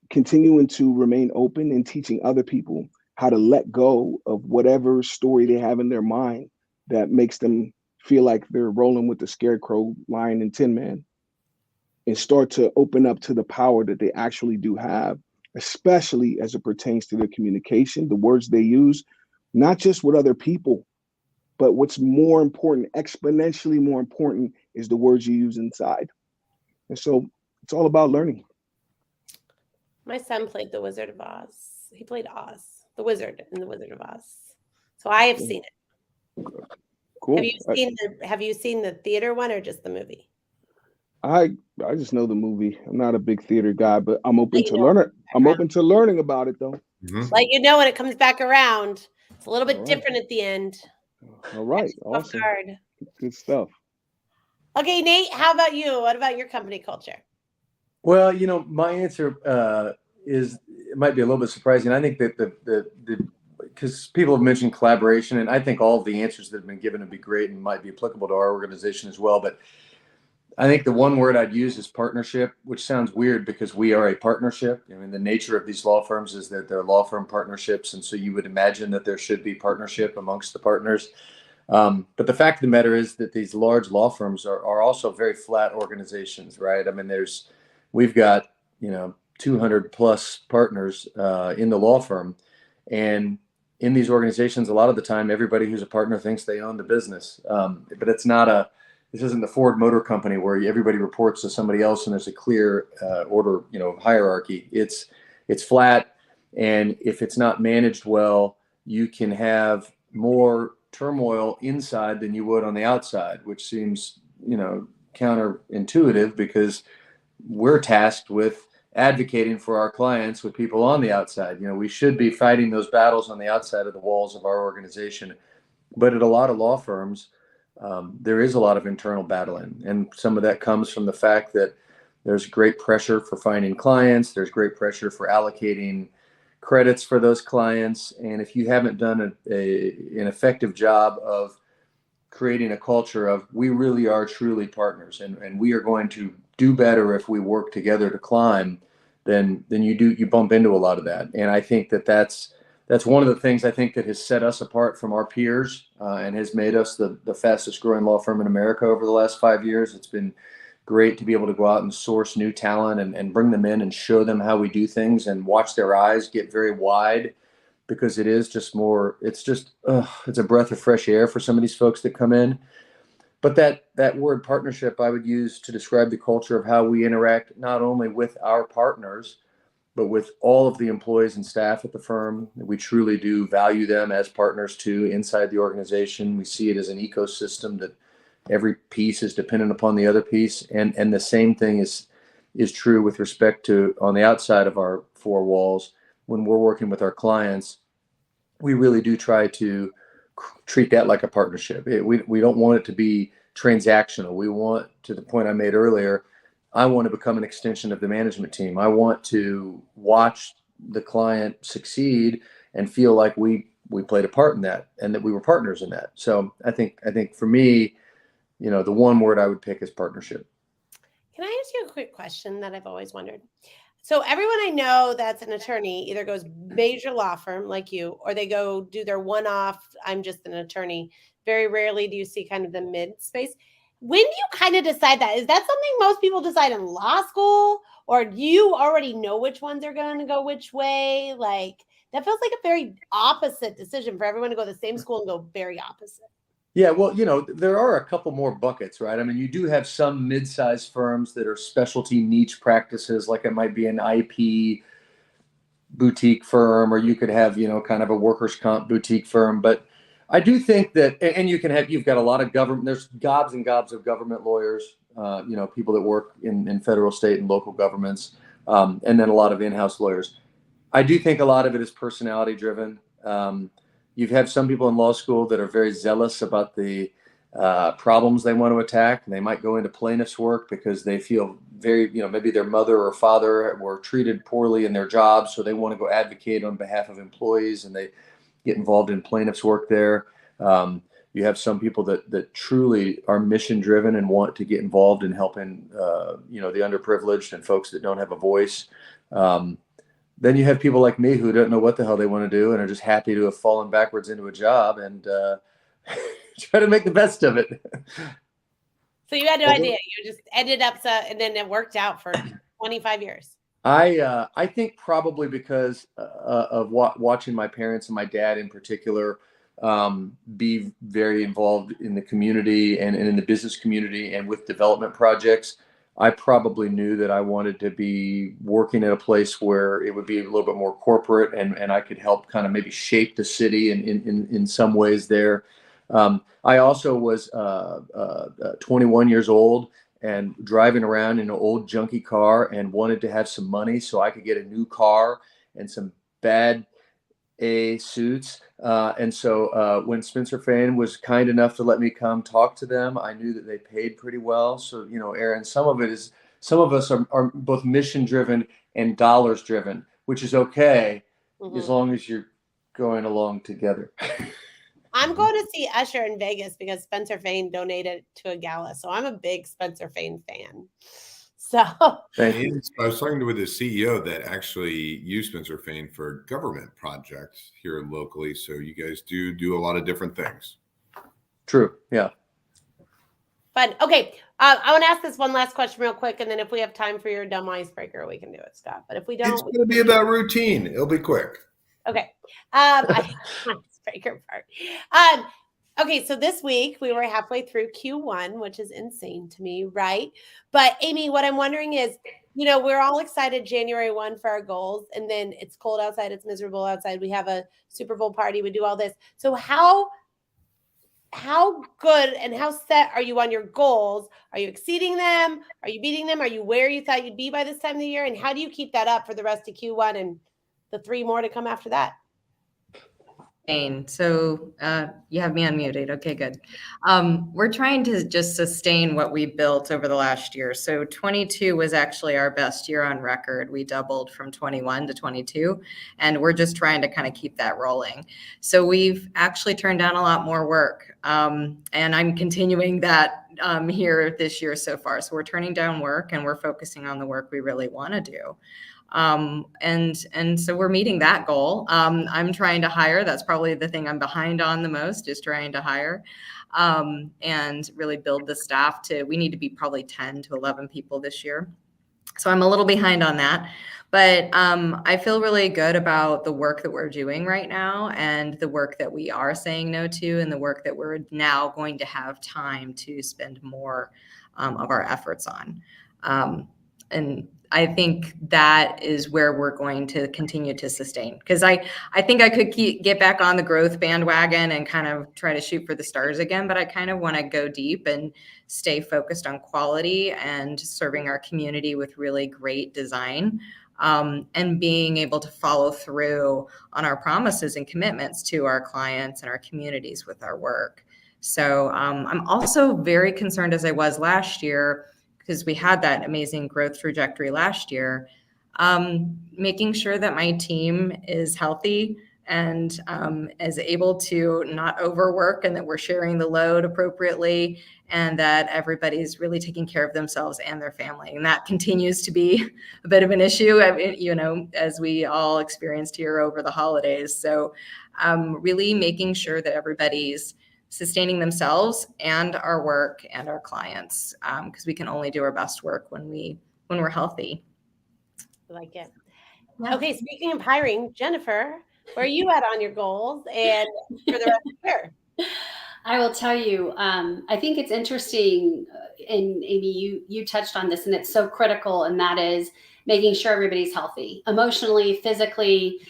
continuing to remain open and teaching other people how to let go of whatever story they have in their mind that makes them feel like they're rolling with the Scarecrow, Lion, and Tin Man, and start to open up to the power that they actually do have, especially as it pertains to their communication, the words they use, not just with other people, but what's more important, exponentially more important, is the words you use inside. And so it's all about learning. My son played The Wizard of Oz. He played Oz, the wizard in The Wizard of Oz. So I have seen it. Cool. Have you seen the theater one or just the movie? I just know the movie. I'm not a big theater guy, but I'm open to learning. I'm open to learning about it, though. Like, when it comes back around, it's a little bit different at the end. All right. Awesome. Good stuff. Okay, Nate, how about you? What about your company culture? Well, my answer is, it might be a little bit surprising. I think that because people have mentioned collaboration, and I think all of the answers that have been given would be great and might be applicable to our organization as well. But I think the one word I'd use is partnership, which sounds weird because we are a partnership. I mean, the nature of these law firms is that they're law firm partnerships. And so you would imagine that there should be partnership amongst the partners. But the fact of the matter is that these large law firms are also very flat organizations, right? I mean, we've got, 200 plus partners in the law firm. And in these organizations, a lot of the time, everybody who's a partner thinks they own the business. But this isn't the Ford Motor Company where everybody reports to somebody else and there's a clear order, hierarchy. It's flat. And if it's not managed well, you can have more turmoil inside than you would on the outside, which seems, counterintuitive, because we're tasked with advocating for our clients with people on the outside. We should be fighting those battles on the outside of the walls of our organization. But at a lot of law firms, there is a lot of internal battling. And some of that comes from the fact that there's great pressure for finding clients. There's great pressure for allocating credits for those clients. And if you haven't done an effective job of creating a culture of we really are truly partners and we are going to do better if we work together to climb, then you bump into a lot of that. And I think that's one of the things I think that has set us apart from our peers and has made us the fastest growing law firm in America over the last 5 years. It's been great to be able to go out and source new talent and bring them in and show them how we do things and watch their eyes get very wide, because it is just more, it's a breath of fresh air for some of these folks that come in. But that word partnership I would use to describe the culture of how we interact, not only with our partners, but with all of the employees and staff at the firm. We truly do value them as partners too inside the organization. We see it as an ecosystem that every piece is dependent upon the other piece. And the same thing is true with respect to on the outside of our four walls. When we're working with our clients, we really do try to treat that like a partnership. We don't want it to be transactional. We want, to the point I made earlier, I want to become an extension of the management team. I want to watch the client succeed and feel like we played a part in that and that we were partners in that. So I think for me, the one word I would pick is partnership. Can I ask you a quick question that I've always wondered? So everyone I know that's an attorney either goes major law firm like you, or they go do their one-off, I'm just an attorney. Very rarely do you see kind of the mid space. When do you kind of decide that? Is that something most people decide in law school, or do you already know which ones are going to go which way? Like, that feels like a very opposite decision for everyone to go to the same school and go very opposite. Yeah, well, there are a couple more buckets, right? I mean, you do have some mid-sized firms that are specialty niche practices, like it might be an IP boutique firm, or you could have, kind of a workers' comp boutique firm. But I do think that, and you've got a lot of government, there's gobs and gobs of government lawyers, people that work in federal, state, and local governments, and then a lot of in-house lawyers. I do think a lot of it is personality driven. You have some people in law school that are very zealous about the problems they want to attack, and they might go into plaintiff's work because they feel very, maybe their mother or father were treated poorly in their job, so they want to go advocate on behalf of employees, and they get involved in plaintiff's work there. You have some people that truly are mission driven and want to get involved in helping, the underprivileged and folks that don't have a voice. Then you have people like me who don't know what the hell they want to do and are just happy to have fallen backwards into a job and try to make the best of it. So you had no idea. You just ended up, and then it worked out for 25 years. I think probably because of watching my parents and my dad in particular be very involved in the community and in the business community and with development projects. I probably knew that I wanted to be working at a place where it would be a little bit more corporate and I could help kind of maybe shape the city in some ways there. I also was 21 years old and driving around in an old junky car and wanted to have some money so I could get a new car and some bad A suits. And so when Spencer Fane was kind enough to let me come talk to them, I knew that they paid pretty well. So, Aaron, some of us are both mission driven and dollars driven, which is okay as long as you're going along together. I'm going to see Usher in Vegas because Spencer Fane donated to a gala. So I'm a big Spencer Fane fan. So Thank you. I was talking with the CEO that actually used Spencer Fane for government projects here locally. So you guys do a lot of different things. True. Yeah. Fun. Okay. I want to ask this one last question real quick. And then if we have time for your dumb icebreaker, we can do it, Scott. But if we don't, it's going to be about routine. It'll be quick. Okay. Icebreaker part. Okay, so this week we were halfway through Q1, which is insane to me, right? But Amy, what I'm wondering is, we're all excited January 1 for our goals, and then it's cold outside, it's miserable outside. We have a Super Bowl party, we do all this. So how how good and how set are you on your goals? Are you exceeding them? Are you beating them? Are you where you thought you'd be by this time of the year? And how do you keep that up for the rest of Q1 and the 3 more to come after that? Fane. So you have me unmuted. Okay, good. We're trying to just sustain what we built over the last year. So 22 was actually our best year on record. We doubled from 21 to 22, and we're just trying to kind of keep that rolling. So we've actually turned down a lot more work, and I'm continuing that here this year so far. So we're turning down work, and we're focusing on the work we really want to do. And so we're meeting that goal. I'm trying to hire. That's probably the thing I'm behind on the most, is trying to hire, and really build the staff we need to be probably 10 to 11 people this year. So I'm a little behind on that, but I feel really good about the work that we're doing right now, and the work that we are saying no to, and the work that we're now going to have time to spend more of our efforts on. And I think that is where we're going to continue to sustain, because I think I could get back on the growth bandwagon and kind of try to shoot for the stars again, but I kind of want to go deep and stay focused on quality and serving our community with really great design, and being able to follow through on our promises and commitments to our clients and our communities with our work. So I'm also very concerned, as I was last year, because we had that amazing growth trajectory last year, making sure that my team is healthy and is able to not overwork, and that we're sharing the load appropriately, and that everybody's really taking care of themselves and their family. And that continues to be a bit of an issue, as we all experienced here over the holidays. So really making sure that everybody's sustaining themselves and our work and our clients, because we can only do our best work when we're healthy. I like it. Yeah. Okay, speaking of hiring, Jennifer, where are you at on your goals and for the rest of the year? I will tell you, I think it's interesting, and Amy, you touched on this, and it's so critical, and that is making sure everybody's healthy, emotionally, physically.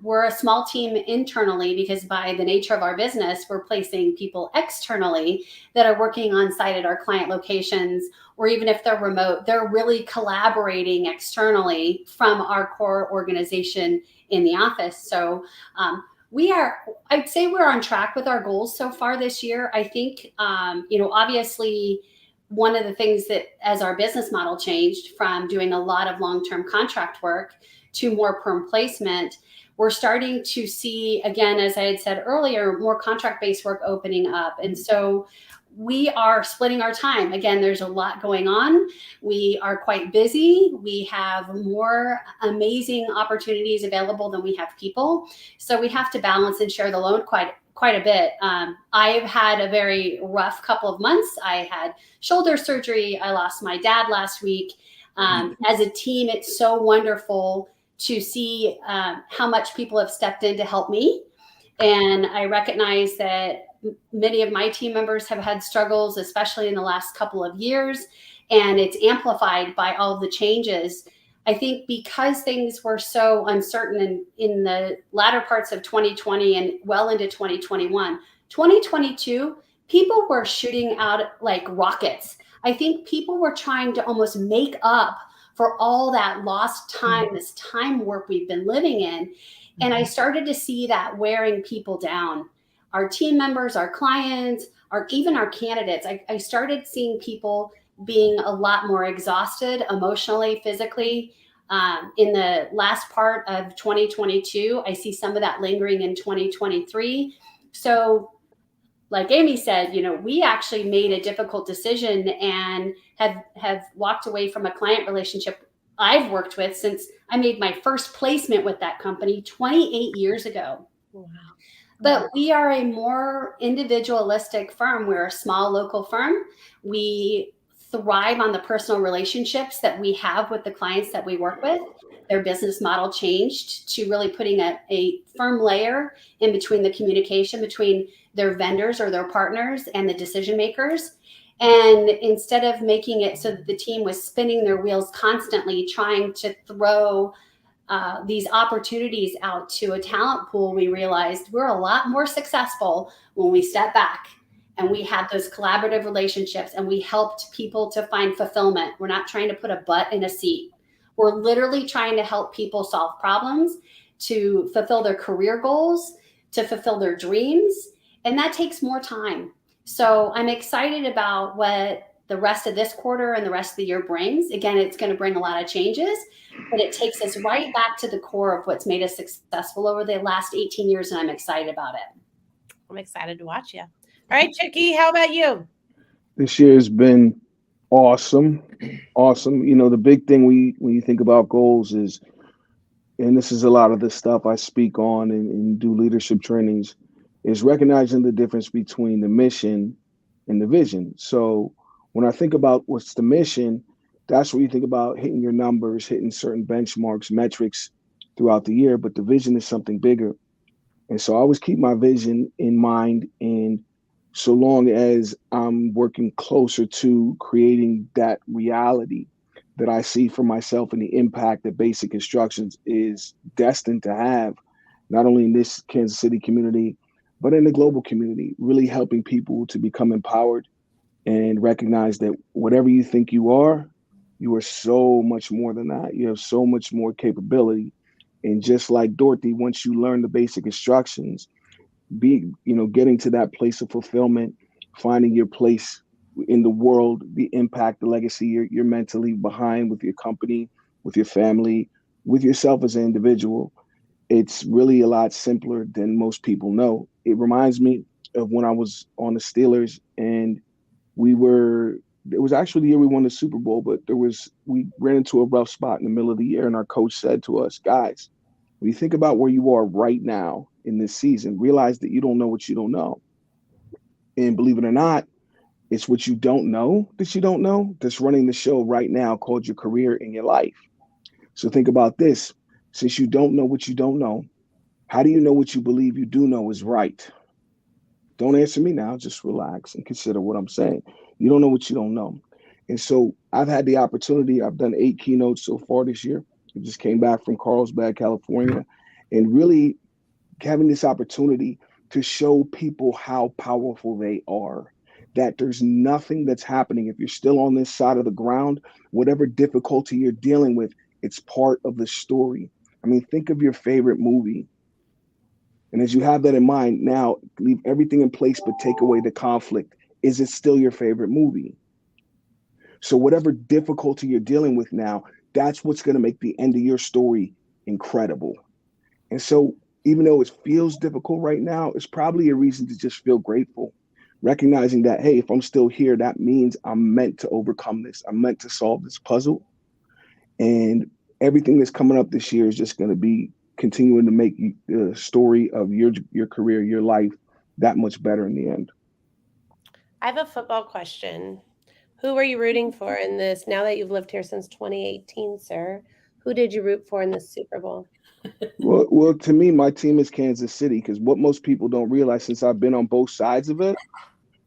We're a small team internally, because by the nature of our business, we're placing people externally that are working on site at our client locations, or even if they're remote, they're really collaborating externally from our core organization in the office. So I'd say we're on track with our goals so far this year. I think, obviously, one of the things that, as our business model changed from doing a lot of long-term contract work to more perm placement, we're starting to see, again, as I had said earlier, more contract-based work opening up. And so we are splitting our time. Again, there's a lot going on. We are quite busy. We have more amazing opportunities available than we have people. So we have to balance and share the load quite a bit. I've had a very rough couple of months. I had shoulder surgery. I lost my dad last week. As a team, it's so wonderful to see how much people have stepped in to help me. And I recognize that many of my team members have had struggles, especially in the last couple of years, and it's amplified by all the changes. I think because things were so uncertain in the latter parts of 2020 and well into 2021, 2022, people were shooting out like rockets. I think people were trying to almost make up for all that lost time, this time warp we've been living in. And I started to see that wearing people down. Our team members, our clients, even our candidates. I started seeing people being a lot more exhausted emotionally, physically. In the last part of 2022, I see some of that lingering in 2023. So like Amy said, we actually made a difficult decision and have walked away from a client relationship I've worked with since I made my first placement with that company 28 years ago. Wow. But we are a more individualistic firm. We're a small local firm. We thrive on the personal relationships that we have with the clients that we work with. Their business model changed to really putting a firm layer in between the communication between their vendors or their partners and the decision makers. And instead of making it so that the team was spinning their wheels constantly trying to throw these opportunities out to a talent pool, we realized we're a lot more successful when we step back and we had those collaborative relationships and we helped people to find fulfillment. We're not trying to put a butt in a seat. We're literally trying to help people solve problems, to fulfill their career goals, to fulfill their dreams. And that takes more time. So I'm excited about what the rest of this quarter and the rest of the year brings. Again, it's going to bring a lot of changes, but it takes us right back to the core of what's made us successful over the last 18 years. And I'm excited about it. I'm excited to watch you. All right, Chukky, how about you? This year has been awesome. Awesome. You know, the big thing when you think about goals is, and this is a lot of the stuff I speak on and do leadership trainings, is recognizing the difference between the mission and the vision. So when I think about what's the mission, that's where you think about hitting your numbers, hitting certain benchmarks, metrics throughout the year, but the vision is something bigger. And so I always keep my vision in mind, and so long as I'm working closer to creating that reality that I see for myself and the impact that Basic Instructions is destined to have, not only in this Kansas City community, but in the global community, really helping people to become empowered and recognize that whatever you think you are so much more than that. You have so much more capability. And just like Dorothy, once you learn the basic instructions, getting to that place of fulfillment, finding your place in the world, the impact, the legacy you're meant to leave behind with your company, with your family, with yourself as an individual. It's really a lot simpler than most people know. It reminds me of when I was on the Steelers, and it was actually the year we won the Super Bowl, but we ran into a rough spot in the middle of the year, and our coach said to us, guys, when you think about where you are right now in this season, realize that you don't know what you don't know. And believe it or not, it's what you don't know that's running the show right now, called your career and your life. So think about this. Since you don't know what you don't know, how do you know what you believe you do know is right? Don't answer me now. Just relax and consider what I'm saying. You don't know what you don't know. And so I've had the opportunity. I've done 8 keynotes so far this year. I just came back from Carlsbad, California, and really having this opportunity to show people how powerful they are, that there's nothing that's happening. If you're still on this side of the ground, whatever difficulty you're dealing with, it's part of the story. I mean, think of your favorite movie. And as you have that in mind, now leave everything in place but take away the conflict. Is it still your favorite movie? So whatever difficulty you're dealing with now, that's what's going to make the end of your story incredible. And so even though it feels difficult right now, it's probably a reason to just feel grateful, recognizing that, hey, if I'm still here, that means I'm meant to overcome this. I'm meant to solve this puzzle. And everything that's coming up this year is just going to be continuing to make the story of your career, your life, that much better in the end. I have a football question. Who were you rooting for in this? Now that you've lived here since 2018, sir, who did you root for in the Super Bowl? Well, to me, my team is Kansas City, because what most people don't realize, since I've been on both sides of it,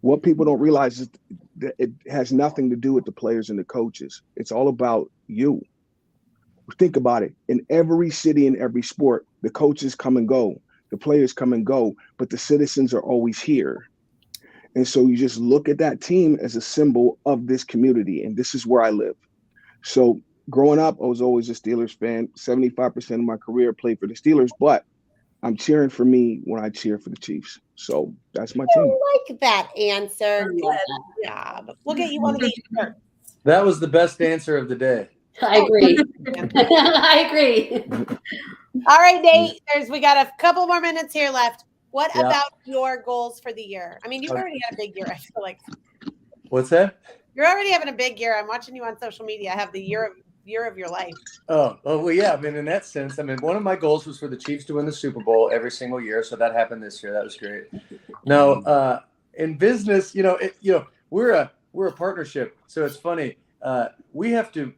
what people don't realize is that it has nothing to do with the players and the coaches. It's all about you. Think about it. In every city, in every sport, the coaches come and go, the players come and go, but the citizens are always here. And so you just look at that team as a symbol of this community, and this is where I live. So growing up, I was always a Steelers fan. 75% of my career played for the Steelers, but I'm cheering for me when I cheer for the Chiefs. So that's my team. I like that answer. Good job. We'll get you one of these shirts. That was the best answer of the day. I agree. I agree. All right, Nate, we got a couple more minutes here left. What about your goals for the year? I mean, you've already had a big year, I feel like. What's that? You're already having a big year. I'm watching you on social media have the year of your life. Oh, well, yeah. I mean, in that sense, one of my goals was for the Chiefs to win the Super Bowl every single year. So that happened this year. That was great. No, in business, we're a partnership. So it's funny. We have to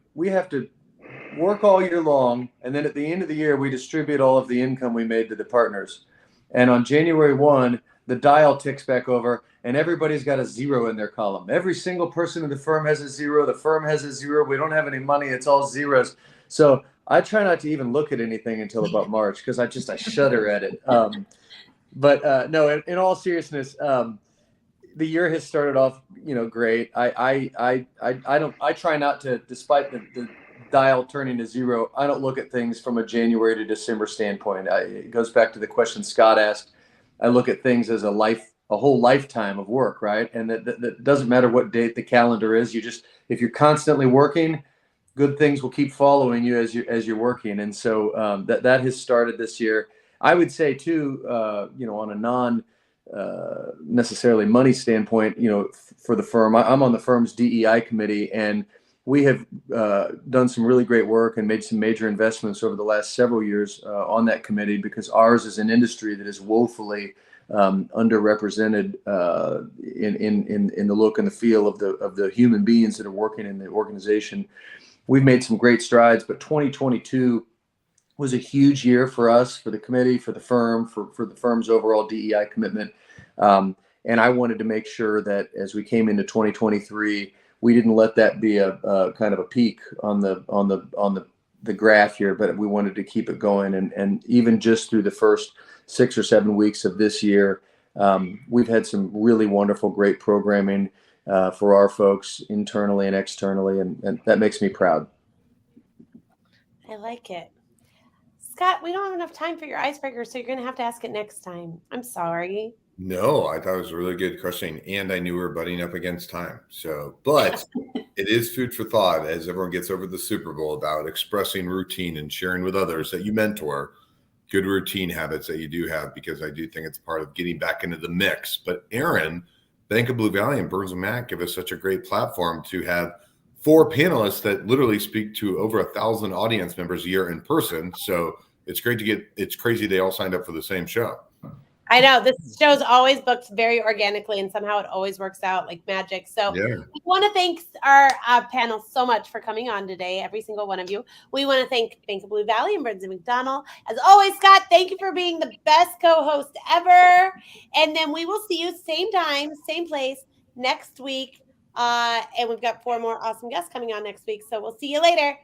work all year long, and then at the end of the year, we distribute all of the income we made to the partners. And on January 1, the dial ticks back over, and everybody's got a 0 in their column. Every single person in the firm has a 0. The firm has a 0. We don't have any money. It's all zeros. So I try not to even look at anything until about March because I shudder at it. But no, in all seriousness, the year has started off, great. I try not to, despite the dial turning to zero, I don't look at things from a January to December standpoint. It goes back to the question Scott asked. I look at things as a whole lifetime of work, right? And that doesn't matter what date the calendar is. If you're constantly working, good things will keep following you as you're working. And so that has started this year. I would say too, on a non necessarily money standpoint, for the firm, I'm on the firm's DEI committee, and we have done some really great work and made some major investments over the last several years on that committee, because ours is an industry that is woefully underrepresented in the look and the feel of the human beings that are working in the organization. We've made some great strides, but 2022 was a huge year for us, for the committee, for the firm, for the firm's overall DEI commitment. And I wanted to make sure that as we came into 2023, we didn't let that be a kind of a peak on the graph here, but we wanted to keep it going. And even just through the first 6 or 7 weeks of this year, we've had some really wonderful, great programming for our folks internally and externally, and that makes me proud. I like it. Scott, we don't have enough time for your icebreaker, so you're going to have to ask it next time. I'm sorry. No, I thought it was a really good question, and I knew we were butting up against time. But it is food for thought as everyone gets over the Super Bowl about expressing routine and sharing with others that you mentor good routine habits that you do have, because I do think it's part of getting back into the mix. But Aaron, Bank of Blue Valley and Burns & Mac give us such a great platform to have 4 panelists that literally speak to over 1,000 audience members a year in person. So it's great it's crazy they all signed up for the same show. I know this show's always booked very organically, and somehow it always works out like magic. So we want to thank our panel so much for coming on today, every single one of you. We want to thank Bank of Blue Valley and Burns & McDonnell. As always, Scott, thank you for being the best co-host ever. And then we will see you same time, same place next week. And we've got 4 more awesome guests coming on next week. So we'll see you later.